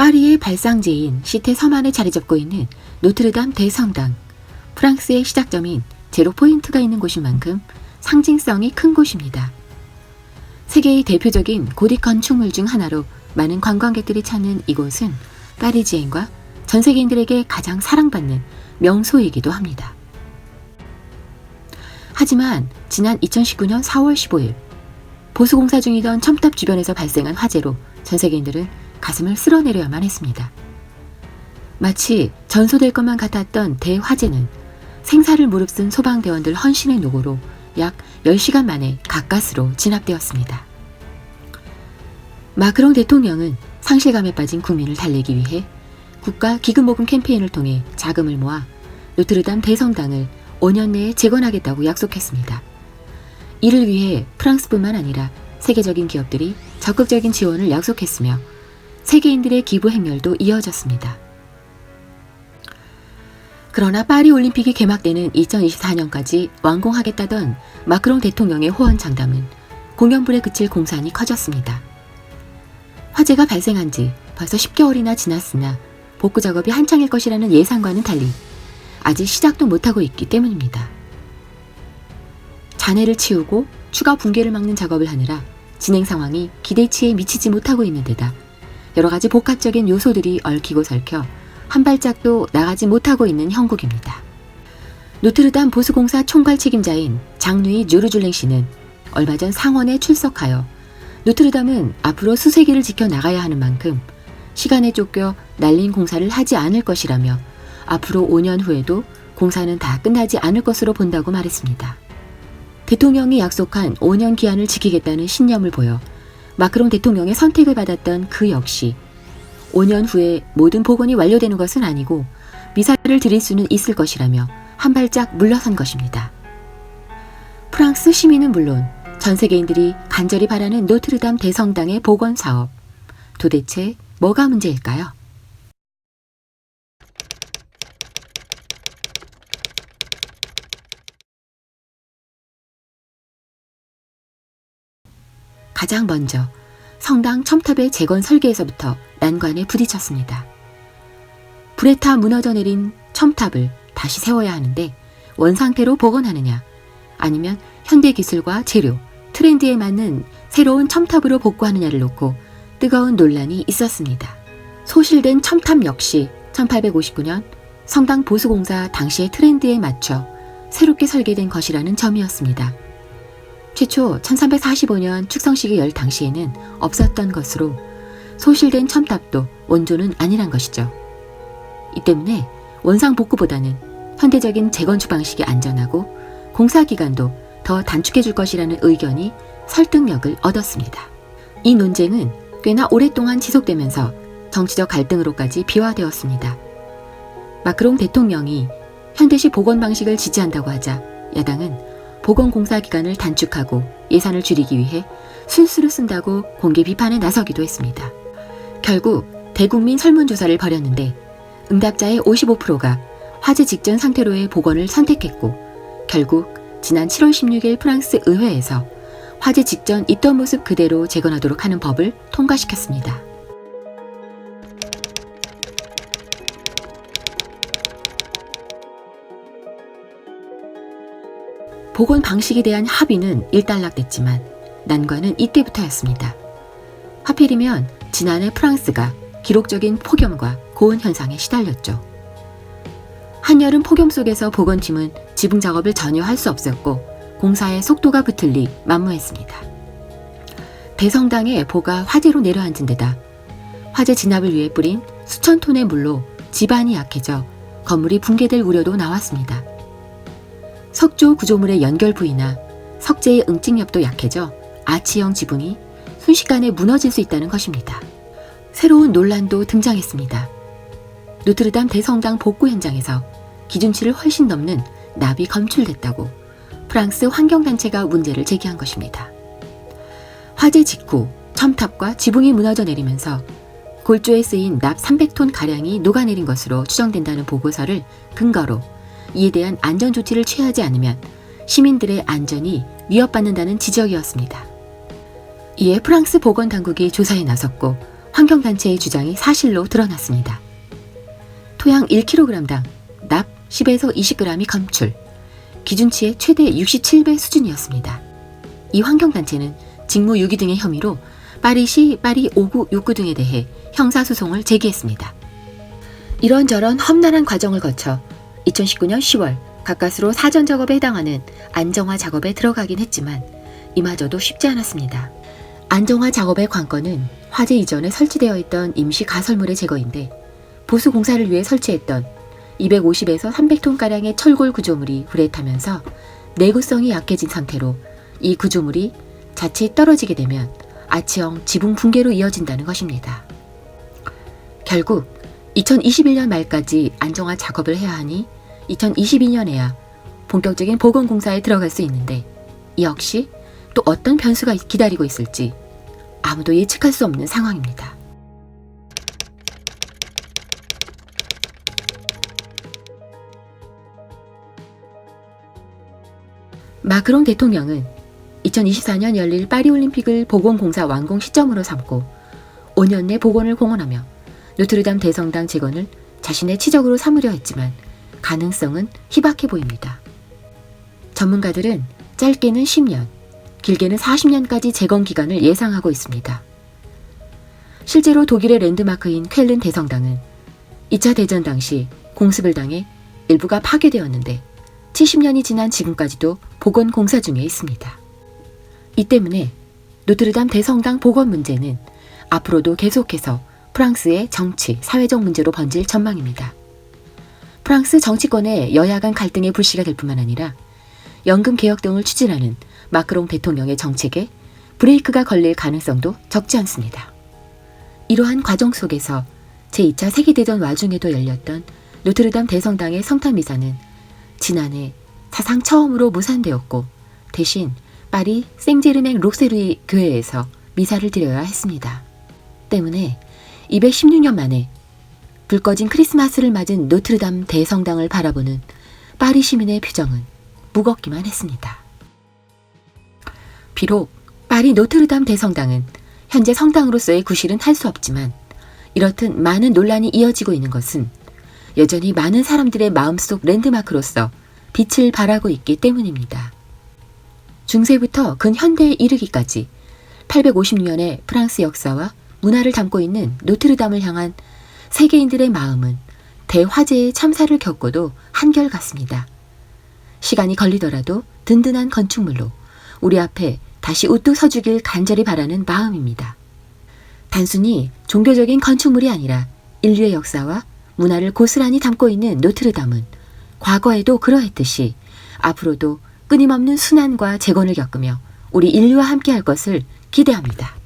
파리의 발상지인 시테 서만에 자리 잡고 있는 노트르담 대성당. 프랑스의 시작점인 제로 포인트가 있는 곳인 만큼 상징성이 큰 곳입니다. 세계의 대표적인 고딕 건축물 중 하나로 많은 관광객들이 찾는 이곳은 파리지엔과 전 세계인들에게 가장 사랑받는 명소이기도 합니다. 하지만 지난 2019년 4월 15일 보수공사 중이던 첨탑 주변에서 발생한 화재로 전 세계인들은 가슴을 쓸어내려야만 했습니다. 마치 전소될 것만 같았던 대화재는 생사를 무릅쓴 소방대원들 헌신의 노고로 약 10시간 만에 가까스로 진압되었습니다. 마크롱 대통령은 상실감에 빠진 국민을 달래기 위해 국가 기금모금 캠페인을 통해 자금을 모아 노트르담 대성당을 5년 내에 재건하겠다고 약속했습니다. 이를 위해 프랑스뿐만 아니라 세계적인 기업들이 적극적인 지원을 약속했으며 세계인들의 기부 행렬도 이어졌습니다. 그러나 파리 올림픽이 개막되는 2024년까지 완공하겠다던 마크롱 대통령의 호언 장담은 공연불에 그칠 공산이 커졌습니다. 화재가 발생한 지 벌써 10개월이나 지났으나 복구 작업이 한창일 것이라는 예상과는 달리 아직 시작도 못하고 있기 때문입니다. 잔해를 치우고 추가 붕괴를 막는 작업을 하느라 진행 상황이 기대치에 미치지 못하고 있는 데다 여러 가지 복합적인 요소들이 얽히고 설켜 한 발짝도 나가지 못하고 있는 형국입니다. 노트르담 보수공사 총괄 책임자인 장루이 쥬르줄랭 씨는 얼마 전 상원에 출석하여 노트르담은 앞으로 수세기를 지켜나가야 하는 만큼 시간에 쫓겨 날린 공사를 하지 않을 것이라며 앞으로 5년 후에도 공사는 다 끝나지 않을 것으로 본다고 말했습니다. 대통령이 약속한 5년 기한을 지키겠다는 신념을 보여 마크롱 대통령의 선택을 받았던 그 역시 5년 후에 모든 복원이 완료되는 것은 아니고 미사를 드릴 수는 있을 것이라며 한 발짝 물러선 것입니다. 프랑스 시민은 물론 전 세계인들이 간절히 바라는 노트르담 대성당의 복원 사업. 도대체 뭐가 문제일까요? 가장 먼저 성당 첨탑의 재건 설계에서부터 난관에 부딪혔습니다. 불에 타 무너져 내린 첨탑을 다시 세워야 하는데 원상태로 복원하느냐 아니면 현대 기술과 재료, 트렌드에 맞는 새로운 첨탑으로 복구하느냐를 놓고 뜨거운 논란이 있었습니다. 소실된 첨탑 역시 1859년 성당 보수공사 당시의 트렌드에 맞춰 새롭게 설계된 것이라는 점이었습니다. 최초 1345년 축성식이 열 당시에는 없었던 것으로 소실된 첨탑도 원조는 아니란 것이죠. 이 때문에 원상 복구보다는 현대적인 재건축 방식이 안전하고 공사 기간도 더 단축해 줄 것이라는 의견이 설득력을 얻었습니다. 이 논쟁은 꽤나 오랫동안 지속되면서 정치적 갈등으로까지 비화되었습니다. 마크롱 대통령이 현대식 복원 방식을 지지한다고 하자 야당은 복원 공사 기간을 단축하고 예산을 줄이기 위해 순수를 쓴다고 공개 비판에 나서기도 했습니다. 결국 대국민 설문조사를 벌였는데 응답자의 55%가 화재 직전 상태로의 복원을 선택했고 결국 지난 7월 16일 프랑스 의회에서 화재 직전 있던 모습 그대로 재건하도록 하는 법을 통과시켰습니다. 복원 방식에 대한 합의는 일단락됐지만 난관은 이때부터였습니다. 하필이면 지난해 프랑스가 기록적인 폭염과 고온 현상에 시달렸죠. 한여름 폭염 속에서 복원팀은 지붕 작업을 전혀 할 수 없었고 공사의 속도가 붙을리 만무했습니다. 대성당의 보가 화재로 내려앉은 데다 화재 진압을 위해 뿌린 수천 톤의 물로 지반이 약해져 건물이 붕괴될 우려도 나왔습니다. 석조 구조물의 연결 부위나 석재의 응집력도 약해져 아치형 지붕이 순식간에 무너질 수 있다는 것입니다. 새로운 논란도 등장했습니다. 노트르담 대성당 복구 현장에서 기준치를 훨씬 넘는 납이 검출됐다고 프랑스 환경단체가 문제를 제기한 것입니다. 화재 직후 첨탑과 지붕이 무너져 내리면서 골조에 쓰인 납 300톤가량이 녹아내린 것으로 추정된다는 보고서를 근거로 이에 대한 안전조치를 취하지 않으면 시민들의 안전이 위협받는다는 지적이었습니다. 이에 프랑스 보건당국이 조사에 나섰고 환경단체의 주장이 사실로 드러났습니다. 토양 1kg당 납 10에서 20g이 검출, 기준치의 최대 67배 수준이었습니다. 이 환경단체는 직무유기 등의 혐의로 파리시, 파리 5구, 6구 등에 대해 형사소송을 제기했습니다. 이런저런 험난한 과정을 거쳐 2019년 10월 가까스로 사전 작업에 해당하는 안정화 작업에 들어가긴 했지만 이마저도 쉽지 않았습니다. 안정화 작업의 관건은 화재 이전에 설치되어 있던 임시 가설물의 제거인데 보수 공사를 위해 설치했던 250에서 300톤가량의 철골 구조물이 불에 타면서 내구성이 약해진 상태로 이 구조물이 자칫 떨어지게 되면 아치형 지붕 붕괴로 이어진다는 것입니다. 결국 2021년 말까지 안정화 작업을 해야 하니 2022년에야 본격적인 복원공사에 들어갈 수 있는데 이 역시 또 어떤 변수가 기다리고 있을지 아무도 예측할 수 없는 상황입니다. 마크롱 대통령은 2024년 열릴 파리올림픽을 복원공사 완공 시점으로 삼고 5년 내 복원을 공언하며 노트르담 대성당 재건을 자신의 치적으로 삼으려 했지만 가능성은 희박해 보입니다. 전문가들은 짧게는 10년, 길게는 40년까지 재건 기간을 예상하고 있습니다. 실제로 독일의 랜드마크인 쾰른 대성당은 2차 대전 당시 공습을 당해 일부가 파괴되었는데 70년이 지난 지금까지도 복원 공사 중에 있습니다. 이 때문에 노트르담 대성당 복원 문제는 앞으로도 계속해서 프랑스의 정치, 사회적 문제로 번질 전망입니다. 프랑스 정치권의 여야 간 갈등의 불씨가 될 뿐만 아니라 연금 개혁 등을 추진하는 마크롱 대통령의 정책에 브레이크가 걸릴 가능성도 적지 않습니다. 이러한 과정 속에서 제2차 세계대전 와중에도 열렸던 노트르담 대성당의 성탄 미사는 지난해 사상 처음으로 무산되었고 대신 파리 생제르맹 록세르이 교회에서 미사를 드려야 했습니다. 때문에 216년 만에 불 꺼진 크리스마스를 맞은 노트르담 대성당을 바라보는 파리 시민의 표정은 무겁기만 했습니다. 비록 파리 노트르담 대성당은 현재 성당으로서의 구실은 할 수 없지만 이렇듯 많은 논란이 이어지고 있는 것은 여전히 많은 사람들의 마음속 랜드마크로서 빛을 발하고 있기 때문입니다. 중세부터 근현대에 이르기까지 850년의 프랑스 역사와 문화를 담고 있는 노트르담을 향한 세계인들의 마음은 대화재의 참사를 겪고도 한결같습니다. 시간이 걸리더라도 든든한 건축물로 우리 앞에 다시 우뚝 서주길 간절히 바라는 마음입니다. 단순히 종교적인 건축물이 아니라 인류의 역사와 문화를 고스란히 담고 있는 노트르담은 과거에도 그러했듯이 앞으로도 끊임없는 순환과 재건을 겪으며 우리 인류와 함께할 것을 기대합니다.